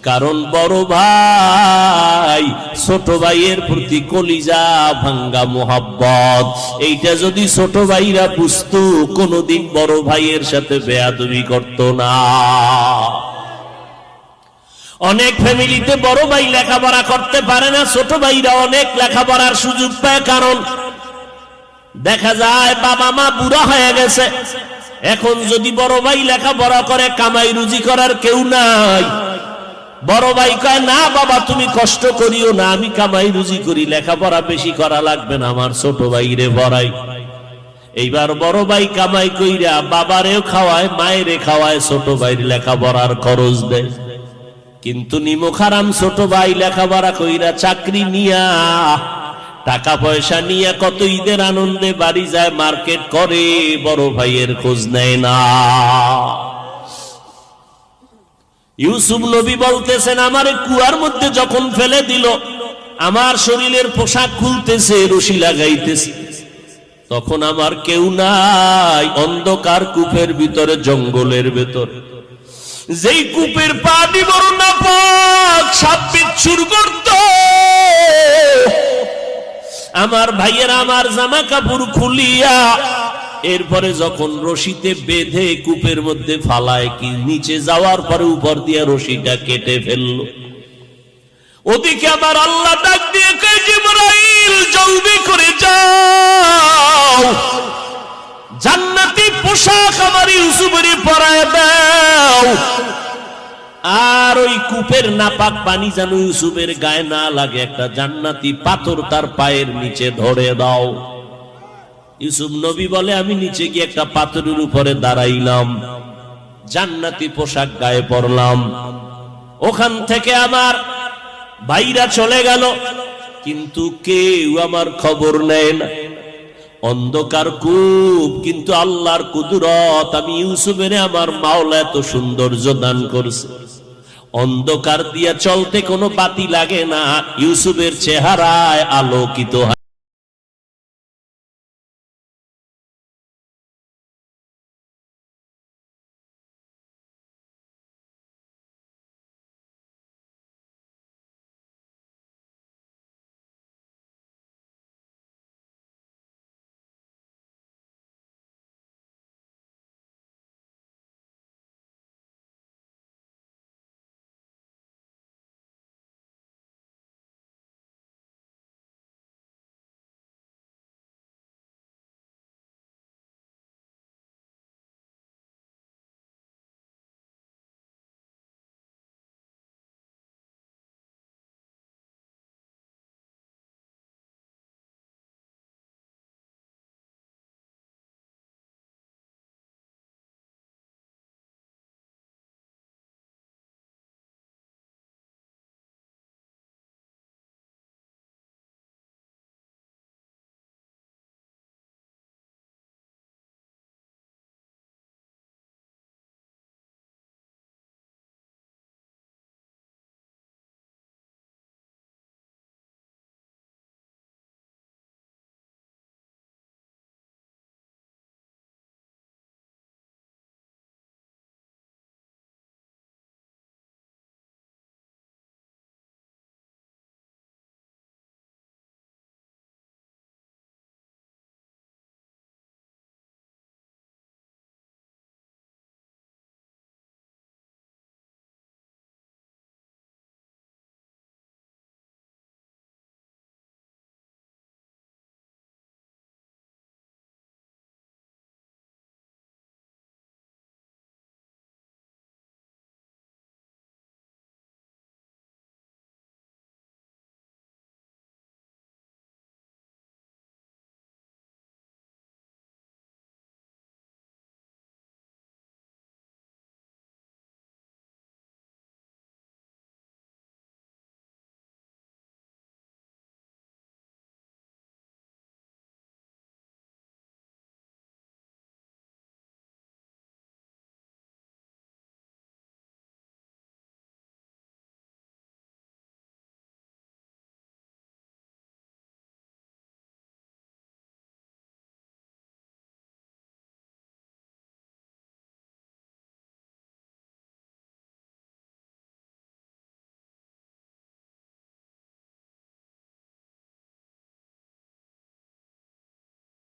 কারণ বড় ভাই ছোট ভাইয়ের প্রতি কলিজা ভাঙ্গা মোহাব্বত। এইটা যদি ছোট ভাইরা বুঝতো কোনদিন বড় ভাইয়ের সাথে বেয়াদবি করতো না। অনেক ফ্যামিলিতে বড় ভাই লেখাপড়া করতে পারে না, ছোট ভাইরা অনেক লেখাপড়ার সুযোগ পায়। কারণ দেখা যায় বাবা মা বুড়া হয়ে গেছে, এখন যদি বড় ভাই লেখাপড়া করে কামাই রুজি করার কেউ নাই। বড় ভাই কয় না বাবা তুমি কষ্ট করিও না, আমি কামাই রুজি করি, লেখাপড়া বেশি করা লাগবে না, আমার ছোট ভাইরে পড়াই। এইবার বড় ভাই কামাই কইরা বাবারেও খাওয়ায় মায়েরে খাওয়ায়, ছোট ভাইয়ের লেখাপড়ার খরচ দেয়। কিন্তু নিমুখারাম ছোট ভাই লেখাপড়া কইরা চাকরি নিয়া টাকা পয়সা নিয়ে কত ঈদের আনন্দে বাড়ি যায়, মার্কেট করে, বড় ভাইয়ের খোঁজ নেয় না। ইউসুফ নবী বলতেছেন আমারে কুয়ার মধ্যে যখন ফেলে দিল, আমার শরীরের পোশাক খুলতেছে, রশি লাগাইতেছে, তখন আমার কেউ নাই, অন্ধকার কূপের ভিতরে, জঙ্গলের ভেতর। যেই কূপের পানি বড় নাপাক, সাপ বিচ্ছুর করত। আমার ভাইয়ের আমার জামা কাপড় খুলিয়া এরপরে যখন রশিতে বেঁধে কূপের মধ্যে ফালায়, কি নিচে যাওয়ার পরে উপর দিয়ে রশিটা কেটে ফেললো। ওদিকে আমার আল্লাহ ডাক দিয়ে কয় জিবরাইল জলদি করে যাও, জান্নাতি পোশাক আমার ইউসুফের পরায় দাও, আর ওই কূপের নাপাক পানি যেন ইউসুফের গায়ে না লাগে, একটা জান্নাতি পাথর তার পায়ের নিচে ধরে দাও। ইউসুফ নবী বলে আমি নিচে গিয়ে একটা পাথরের উপরে দাঁড়াইলাম, জান্নাতি পোশাক গায়ে পরলাম। ওখান থেকে আমার ভাইরা চলে গেল, কিন্তু কেউ আমার খবর নেয় না। অন্ধকার কূপ, কিন্তু আল্লাহর কুদরত, আমি ইউসুফের আমার মাওলা এত সৌন্দর্য দান করছে, অন্ধকার দিয়া চলতে কোনো বাতি লাগে না, ইউসুফের চেহারায় আলোকিত।